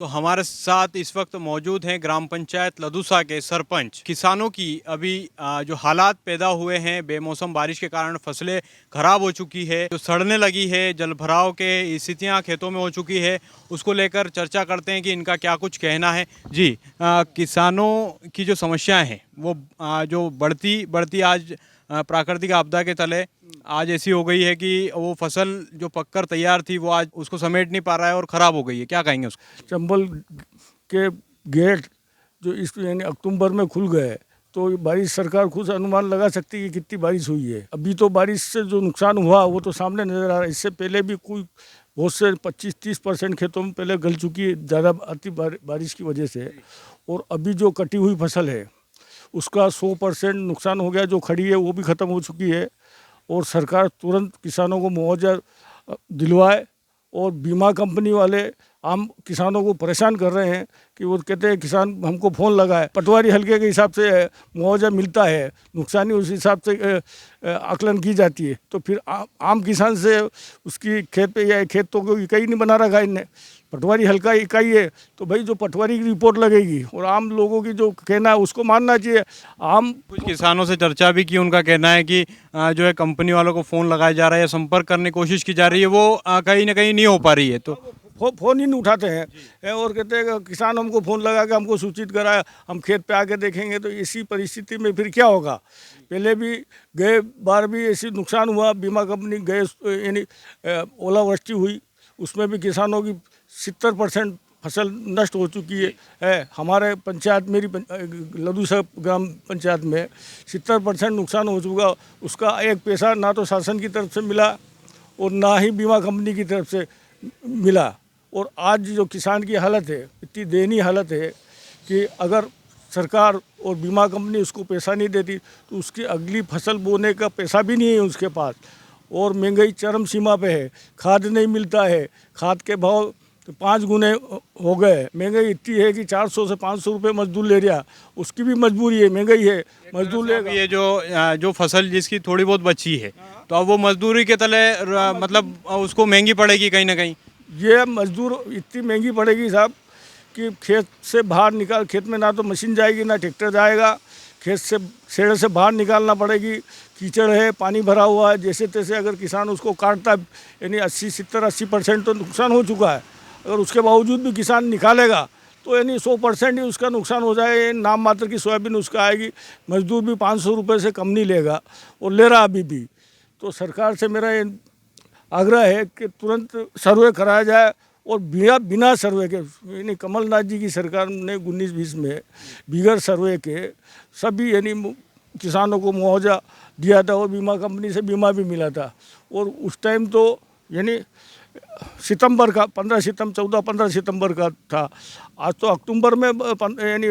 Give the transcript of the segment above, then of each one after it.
तो हमारे साथ इस वक्त मौजूद हैं ग्राम पंचायत लदूसा के सरपंच। किसानों की अभी जो हालात पैदा हुए हैं, बेमौसम बारिश के कारण फसलें खराब हो चुकी है, जो सड़ने लगी है, जलभराव के स्थितियां खेतों में हो चुकी है, उसको लेकर चर्चा करते हैं कि इनका क्या कुछ कहना है। जी, किसानों की जो समस्याएं हैं वो जो बढ़ती बढ़ती आज प्राकृतिक आपदा के तले आज ऐसी हो गई है कि वो फसल जो पककर तैयार थी वो आज उसको समेट नहीं पा रहा है और ख़राब हो गई है। क्या कहेंगे उसको? चंबल के गेट जो इस यानी अक्टूबर में खुल गए तो बारिश सरकार खुद अनुमान लगा सकती है कि कितनी बारिश हुई है। अभी तो बारिश से जो नुकसान हुआ वो तो सामने नज़र आ रहा है। इससे पहले भी कोई बहुत से 25-30% खेतों में पहले गल चुकी है ज़्यादा अति बारिश की वजह से। और अभी जो कटी हुई फसल है उसका 100% नुकसान हो गया। जो खड़ी है वो भी ख़त्म हो चुकी है और सरकार तुरंत किसानों को मुआवजा दिलवाए। और बीमा कंपनी वाले आम किसानों को परेशान कर रहे हैं कि वो कहते हैं किसान हमको फ़ोन लगाए, पटवारी हल्के के हिसाब से मुआवजा मिलता है, नुकसानी उस हिसाब से आकलन की जाती है। तो फिर आम किसान से उसकी खेत पे या खेतों को इकाई नहीं बना रखा इनने, पटवारी हल्का इकाई है तो भाई जो पटवारी की रिपोर्ट लगेगी और आम लोगों की जो कहना है उसको मानना चाहिए। आम कुछ किसानों से चर्चा भी की, उनका कहना है कि जो है कंपनी वालों को फ़ोन लगाया जा रहा है या संपर्क करने की कोशिश की जा रही है, वो कहीं ना कहीं नहीं हो पा रही है। तो फ़ोन ही नहीं उठाते हैं और कहते हैं कि किसान हमको फ़ोन लगा के हमको सूचित कराया, हम खेत पे आके देखेंगे। तो इसी परिस्थिति में फिर क्या होगा? पहले भी गए बार भी ऐसी नुकसान हुआ, बीमा कंपनी गए यानी ओलावृष्टि हुई, उसमें भी किसानों की 70% फसल नष्ट हो चुकी है। हमारे पंचायत मेरी लदूसा ग्राम पंचायत में 70% नुकसान हो चुका। उसका एक पैसा ना तो शासन की तरफ से मिला और ना ही बीमा कंपनी की तरफ से मिला। और आज जो किसान की हालत है, इतनी दयनीय हालत है कि अगर सरकार और बीमा कंपनी उसको पैसा नहीं देती तो उसकी अगली फसल बोने का पैसा भी नहीं है उसके पास। और महंगाई चरम सीमा पे है, खाद नहीं मिलता है, खाद के भाव 5 गुने हो गए। महंगाई इतनी है कि 400 से 500 रुपये मजदूर ले रहा, उसकी भी मजबूरी है, महंगाई है, मजदूर लेगा। ये जो फसल जिसकी थोड़ी बहुत बची है, तो अब वो मजदूरी के तले मतलब उसको महंगी पड़ेगी कहीं ना कहीं। ये मजदूर इतनी महंगी पड़ेगी साहब कि खेत से बाहर निकाल, खेत में ना तो मशीन जाएगी ना ट्रैक्टर जाएगा, खेत से सेड़े से बाहर निकालना पड़ेगी। कीचड़ है, पानी भरा हुआ है, जैसे तैसे अगर किसान उसको काटता है यानी 80-70-80% तो नुकसान हो चुका है। अगर उसके बावजूद भी किसान निकालेगा तो यानी 100% ही उसका नुकसान हो जाए। नाम मात्र की सोयाबीन उसका आएगी, मजदूर भी 500 रुपये से कम नहीं लेगा और ले रहा अभी भी। तो सरकार से मेरा ये आग्रह है कि तुरंत सर्वे कराया जाए और बिना सर्वे के यानी कमलनाथ जी की सरकार ने 19-20 में बिगैर सर्वे के सभी यानी किसानों को मुआवजा दिया था और बीमा कंपनी से बीमा भी मिला था। और उस टाइम तो यानी सितंबर का 15 सितंबर का था। आज तो अक्टूबर में यानी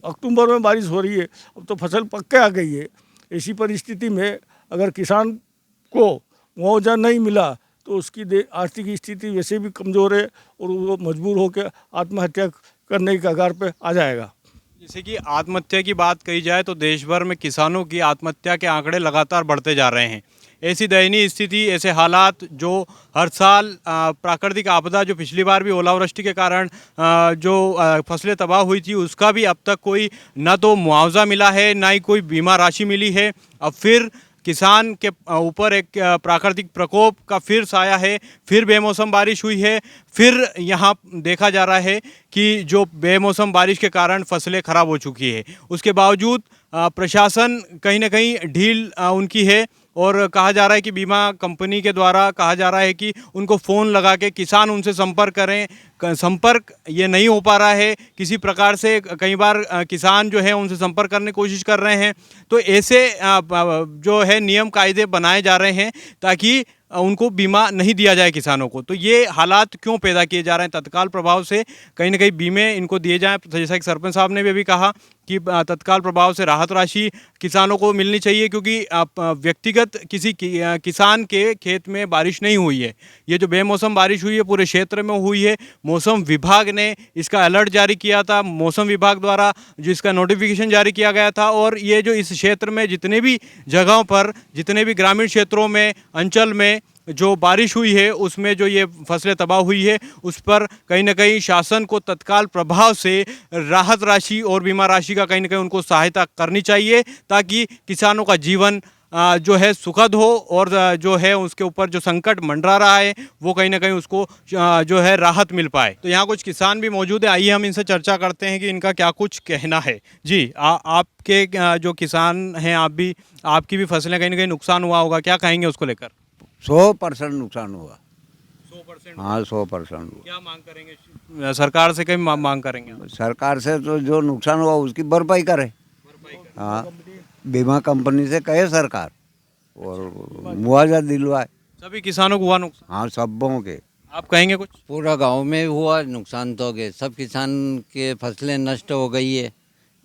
अक्टूबर में बारिश हो रही है, अब तो फसल पक के आ गई है। ऐसी परिस्थिति में अगर किसान को मुआवजा नहीं मिला तो उसकी आर्थिक स्थिति वैसे भी कमज़ोर है और वो मजबूर होकर आत्महत्या करने की कगार पे आ जाएगा। जैसे कि आत्महत्या की बात कही जाए तो देश भर में किसानों की आत्महत्या के आंकड़े लगातार बढ़ते जा रहे हैं। ऐसी दयनीय स्थिति, ऐसे हालात जो हर साल प्राकृतिक आपदा, जो पिछली बार भी ओलावृष्टि के कारण जो फसलें तबाह हुई थी, उसका भी अब तक कोई ना तो मुआवजा मिला है, ना ही कोई बीमा राशि मिली है। अब फिर किसान के ऊपर एक प्राकृतिक प्रकोप का फिर साया है, फिर बेमौसम बारिश हुई है। फिर यहाँ देखा जा रहा है कि जो बेमौसम बारिश के कारण फसलें खराब हो चुकी है, उसके बावजूद प्रशासन कहीं ना कहीं ढील उनकी है और कहा जा रहा है कि बीमा कंपनी के द्वारा कहा जा रहा है कि उनको फ़ोन लगा के किसान उनसे संपर्क करें। संपर्क ये नहीं हो पा रहा है किसी प्रकार से। कई बार किसान जो है उनसे संपर्क करने की कोशिश कर रहे हैं। तो ऐसे जो है नियम कायदे बनाए जा रहे हैं ताकि उनको बीमा नहीं दिया जाए किसानों को। तो ये हालात क्यों पैदा किए जा रहे हैं? तत्काल प्रभाव से कहीं ना कहीं बीमे इनको दिए जाएं। जैसा कि सरपंच साहब ने भी अभी कहा कि तत्काल प्रभाव से राहत राशि किसानों को मिलनी चाहिए, क्योंकि व्यक्तिगत किसी किसान के खेत में बारिश नहीं हुई है। ये जो बेमौसम बारिश हुई है पूरे क्षेत्र में हुई है। मौसम विभाग ने इसका अलर्ट जारी किया था, मौसम विभाग द्वारा जिसका नोटिफिकेशन जारी किया गया था। और ये जो इस क्षेत्र में जितने भी जगहों पर, जितने भी ग्रामीण क्षेत्रों में, अंचल में जो बारिश हुई है उसमें जो ये फसलें तबाह हुई है उस पर कहीं ना कहीं शासन को तत्काल प्रभाव से राहत राशि और बीमा राशि का कहीं ना कहीं उनको सहायता करनी चाहिए, ताकि किसानों का जीवन जो है सुखद हो, और जो है उसके ऊपर जो संकट मंडरा रहा है वो कहीं ना कहीं उसको जो है राहत मिल पाए। तो यहाँ कुछ किसान भी मौजूद है, आइए हम इनसे चर्चा करते हैं कि इनका क्या कुछ कहना है। जी आपके जो किसान हैं, आपकी भी फसलें कहीं ना कहीं नुकसान हुआ होगा, क्या कहेंगे उसको लेकर? 100% नुकसान हुआ। 100%। हाँ 100% हुआ। क्या मांग करेंगे सरकार से? कहीं मांग करेंगे आप? सरकार से तो जो नुकसान हुआ उसकी भरपाई करे। हाँ बीमा कंपनी से कहे सरकार और मुआवजा दिलवाए। सभी किसानों को हुआ नुकसान? हाँ सबों के। आप कहेंगे कुछ? पूरा गांव में हुआ नुकसान तो हो गए, सब किसान के फसलें नष्ट हो गई है।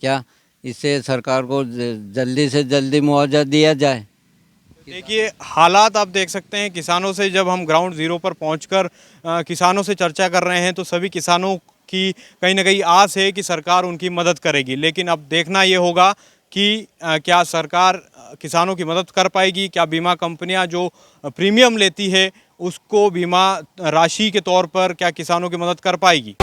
क्या इससे सरकार को जल्दी से जल्दी मुआवजा दिया जाए। देखिए हालात आप देख सकते हैं किसानों से, जब हम ग्राउंड ज़ीरो पर पहुंचकर किसानों से चर्चा कर रहे हैं तो सभी किसानों की कहीं ना कहीं आस है कि सरकार उनकी मदद करेगी, लेकिन अब देखना ये होगा कि क्या सरकार किसानों की मदद कर पाएगी, क्या बीमा कंपनियां जो प्रीमियम लेती है उसको बीमा राशि के तौर पर क्या किसानों की मदद कर पाएगी।